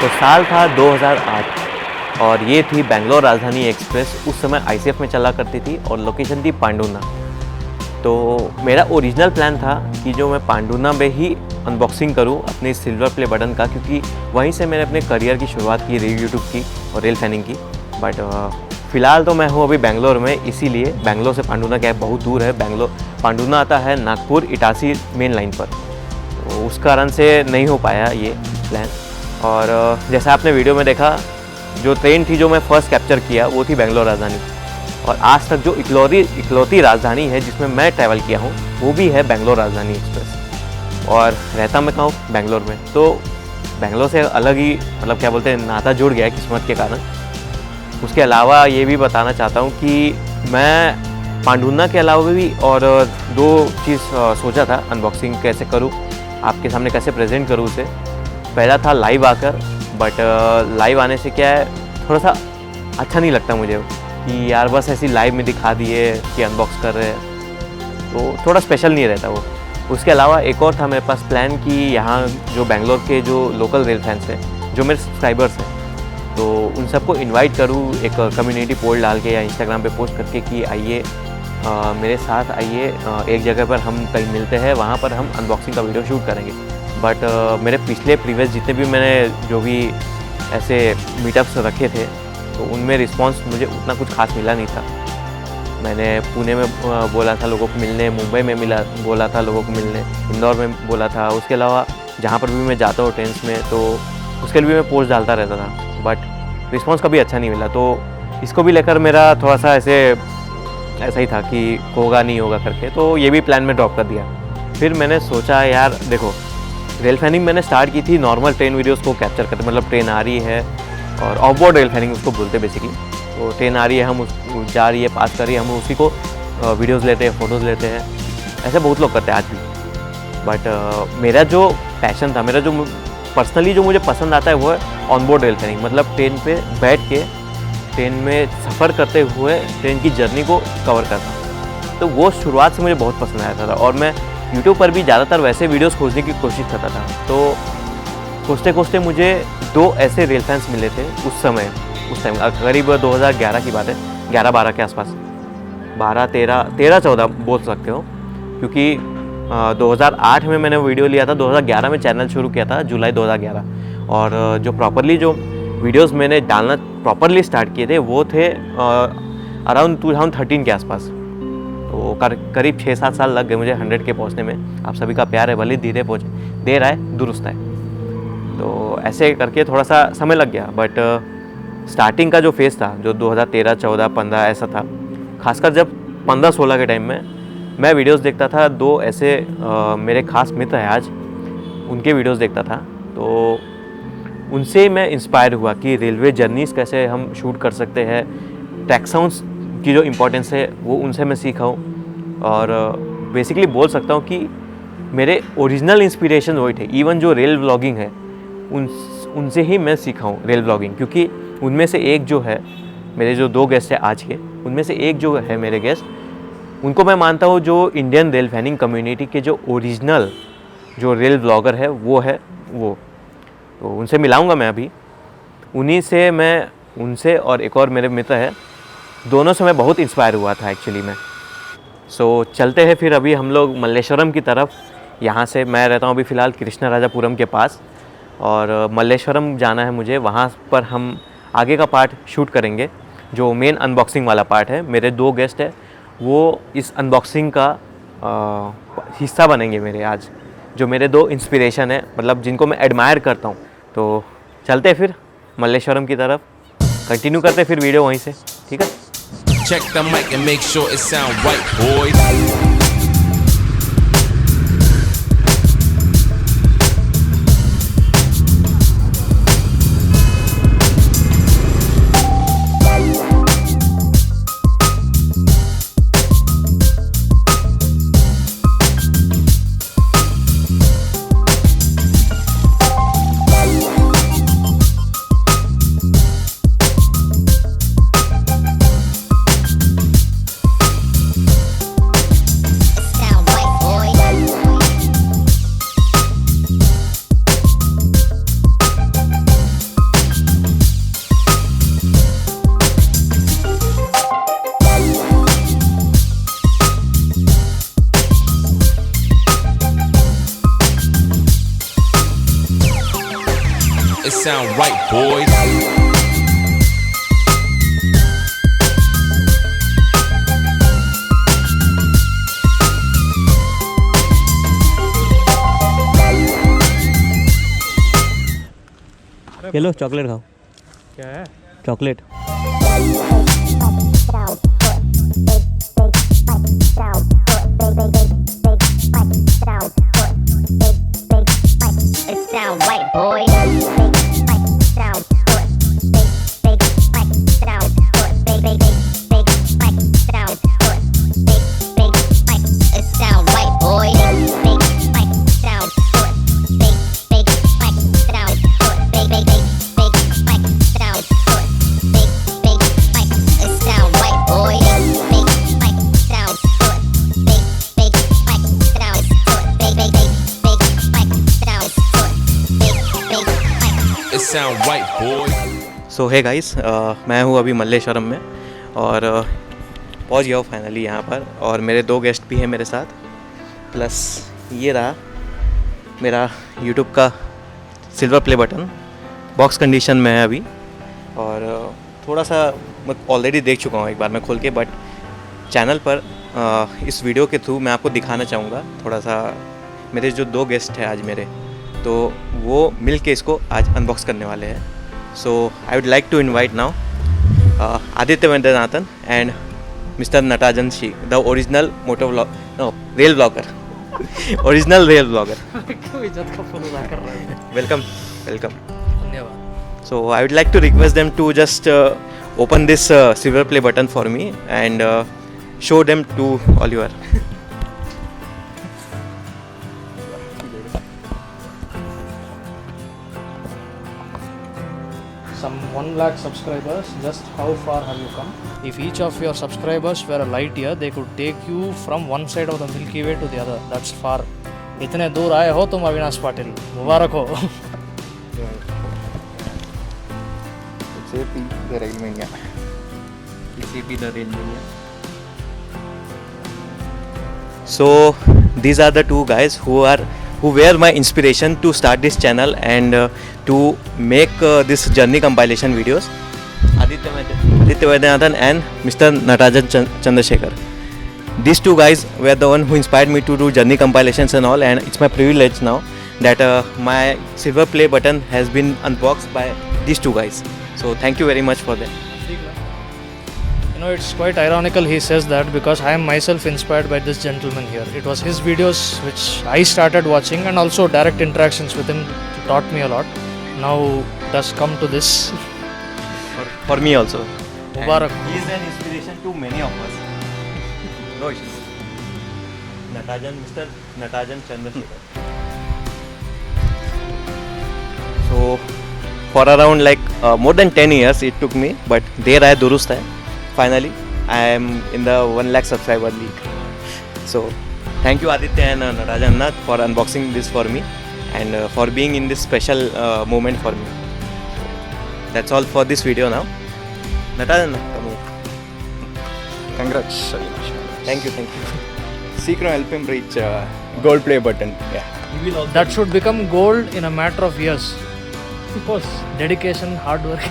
तो साल था 2008 और ये थी बेंगलोर राजधानी एक्सप्रेस। उस समय आईसीएफ में चला करती थी और लोकेशन थी पांडुना। तो मेरा ओरिजिनल प्लान था कि जो मैं पांडुना में ही अनबॉक्सिंग करूं अपने सिल्वर प्ले बटन का, क्योंकि वहीं से मैंने अपने करियर की शुरुआत की यूट्यूब की और रेल फैनिंग की। बट फ़िलहाल तो मैं हूं अभी बेंगलोर में, इसीलिए बेंगलोर से पांडुना क्या है, बहुत दूर है। पांडुना आता है नागपुर इटारसी मेन लाइन पर, तो उस कारण से नहीं हो पाया ये प्लान। और जैसा आपने वीडियो में देखा, जो ट्रेन थी जो मैं फ़र्स्ट कैप्चर किया वो थी बेंगलोर राजधानी। और आज तक जो इकलौती राजधानी है जिसमें मैं ट्रैवल किया हूँ वो भी है बेंगलोर राजधानी एक्सप्रेस। और रहता मैं कहाँ हूँ, बेंगलोर में। तो बेंगलोर से अलग ही मतलब क्या बोलते हैं, नाता जुड़ गया है किस्मत के कारण। उसके अलावा ये भी बताना चाहता हूँ कि मैं पांडुना के अलावा भी और दो चीज़ सोचा था अनबॉक्सिंग कैसे करूँ, आपके सामने कैसे प्रेजेंट करूँ उसे। पहला था लाइव आकर, बट लाइव आने से क्या है, थोड़ा सा अच्छा नहीं लगता मुझे कि यार बस ऐसी लाइव में दिखा दिए कि अनबॉक्स कर रहे हैं, तो थोड़ा स्पेशल नहीं रहता वो। उसके अलावा एक और था मेरे पास प्लान कि यहाँ जो बेंगलोर के जो लोकल रेल फैंस हैं, जो मेरे सब्सक्राइबर्स हैं, तो उन सबको इनवाइट करूँ एक कम्युनिटी पोल डाल के या इंस्टाग्राम पे पोस्ट करके कि आइए मेरे साथ आइए, एक जगह पर हम कहीं मिलते हैं, वहाँ पर हम अनबॉक्सिंग का वीडियो शूट करेंगे। बट मेरे प्रीवियस जितने भी मैंने जो भी ऐसे मीटअप्स रखे थे, तो उनमें रिस्पांस मुझे उतना कुछ खास मिला नहीं था। मैंने पुणे में बोला था लोगों को मिलने, मुंबई में बोला था लोगों को मिलने, इंदौर में बोला था। उसके अलावा जहाँ पर भी मैं जाता हूँ ट्रेन्स में, तो उसके लिए भी मैं पोस्ट डालता रहता था, बट रिस्पांस कभी अच्छा नहीं मिला। तो इसको भी लेकर मेरा थोड़ा सा ऐसा ही था कि होगा नहीं होगा करके, तो ये भी प्लान में ड्रॉप कर दिया। फिर मैंने सोचा यार देखो, रेल फैनिंग मैंने स्टार्ट की थी नॉर्मल ट्रेन वीडियोज़ को कैप्चर करते, मतलब ट्रेन आ रही है और ऑफबोर्ड रेल फैनिंग उसको बोलते हैं बेसिकली। तो ट्रेन आ रही है, हम जा रही है, पास कर रही है, हम उसी को वीडियोज़ लेते हैं, फ़ोटोज़ लेते हैं। ऐसे बहुत लोग करते हैं आज भी। बट मेरा जो पैशन था, मेरा जो पर्सनली जो मुझे पसंद आता है वो है ऑनबोर्ड रेल फैनिंग, मतलब ट्रेन पे बैठ के ट्रेन में सफ़र करते हुए ट्रेन की जर्नी को कवर करना। तो वो शुरुआत से मुझे बहुत पसंद आया था और मैं यूट्यूब पर भी ज़्यादातर वैसे वीडियोस खोजने की कोशिश करता था। तो खोजते मुझे दो ऐसे रेल फैंस मिले थे उस टाइम करीब 2011 की बात है, 11-12 के आसपास, 13-14 बोल सकते हो, क्योंकि 2008 में मैंने वीडियो लिया था, 2011 में चैनल शुरू किया था, जुलाई 2011। और जो प्रॉपरली जो वीडियोस मैंने डालना प्रॉपरली स्टार्ट किए थे वो थे अराउंड 2013 के आसपास। तो करीब 6-7 साल लग गए मुझे 100 के पहुंचने में। आप सभी का प्यार है, भले धीरे पहुंचे, देर आए दुरुस्त आए। तो ऐसे करके थोड़ा सा समय लग गया। बट स्टार्टिंग का जो फेज़ था, जो 2013, 14, 15 ऐसा था, खासकर जब 15-16 के टाइम में मैं वीडियोस देखता था। दो ऐसे मेरे खास मित्र हैं आज, उनके वीडियोस देखता था, तो उनसे मैं इंस्पायर हुआ कि रेलवे जर्नीज़ कैसे हम शूट कर सकते हैं। ट्रैक साउंड्स की जो इम्पोर्टेंस है वो उनसे मैं सीखा हूँ। और बेसिकली बोल सकता हूँ कि मेरे ओरिजिनल इंस्पिरेशन वही थे। इवन जो रेल व्लॉगिंग है उनसे ही मैं सीखा हूँ रेल व्लॉगिंग, क्योंकि उनमें से एक जो है, मेरे जो दो गेस्ट हैं आज के, उनमें से एक जो है मेरे गेस्ट, उनको मैं मानता हूँ जो इंडियन रेल फैनिंग कम्युनिटी के जो ओरिजिनल जो रेल व्लॉगर है वो है वो। तो उनसे मिलाऊंगा मैं अभी, उनसे और एक और मेरे मित्र है, दोनों से मैं बहुत इंस्पायर हुआ था एक्चुअली में। सो चलते हैं फिर अभी हम लोग मल्लेश्वरम की तरफ। यहाँ से मैं रहता हूँ अभी फ़िलहाल कृष्णराजापुरम के पास, और मल्लेश्वरम जाना है मुझे। वहाँ पर हम आगे का पार्ट शूट करेंगे, जो मेन अनबॉक्सिंग वाला पार्ट है। मेरे दो गेस्ट हैं, वो इस अनबॉक्सिंग का हिस्सा बनेंगे मेरे आज, जो मेरे दो इंस्पिरेशन है, मतलब जिनको मैं एडमायर करता हूँ। तो चलते फिर मल्लेश्वरम की तरफ, कंटिन्यू करते फिर वीडियो वहीं से, ठीक है। Check the mic and make sure it sound right, boys. it sound right, boys. ये लो चॉकलेट खाओ. क्या है? Chocolate. It sound right, boy. It sound good. Big sound good. Big sound good. Big it sound right, boy. Big sound good. Big sound good. Big sound good. Big it sound right, boy. Big sound good. Big sound good. It sound right, boys. सो है guys, मैं हूँ अभी मल्लेश्वरम में और पहुँच गया हूँ finally यहाँ पर. और मेरे 2 गेस्ट भी हैं मेरे साथ, प्लस ये रहा मेरा यूट्यूब का silver play button. Box condition में है अभी और थोड़ा सा मैं ऑलरेडी देख चुका हूँ एक बार मैं खोल के, बट चैनल पर इस वीडियो के थ्रू मैं आपको दिखाना चाहूँगा थोड़ा सा. मेरे जो 2 गेस्ट हैं आज मेरे, तो वो मिल के इसको आज अनबॉक्स करने वाले हैं. So I would like to invite now Aditya Vaidyanathan and mister Natarajan she, the original moto vlog, no rail blogger, original rail blogger. क्यों इज्जत का फोन अदा कर रहा है? Welcome welcome. धन्यवाद. So I would like to request them to just open this silver play button for me and show them to Oliver. Some 1 lakh subscribers, just how far have you come? If each of your subscribers were a light year, they could take you from one side of the Milky Way to the other. That's far. इतने दूर आए हो तुम अविनाश पाटिल, मुबारक हो. CP the Railmania. CP the Railmania. So these are the 2 guys who were my inspiration to start this channel and to make this journey compilation videos. Aditya Vaidyanathan and Mr. Natajan Chandrasekhar. These 2 guys were the one who inspired me to do journey compilations and all, and it's my privilege now that my silver play button has been unboxed by these 2 guys. So thank you very much for that. You know, it's quite ironical he says that because I am myself inspired by this gentleman here. It was his videos which I started watching, and also direct interactions with him taught me a lot. Now does come to this. For me also. Mubarak. He is an inspiration to many of us. No issues. Mr. Natajan Chandrasekhar. So for around more than 10 years it took me, but there I durust hai. Finally I am in the 1 lakh subscriber league. So thank you Aditya and Natajan for unboxing this for me and for being in this special moment for me. That's all for this video now. Natajan, come here. Congrats, Avinash. Thank you. Secret help him reach gold play button. Yeah. That should become gold in a matter of years. Of course, dedication, hard work.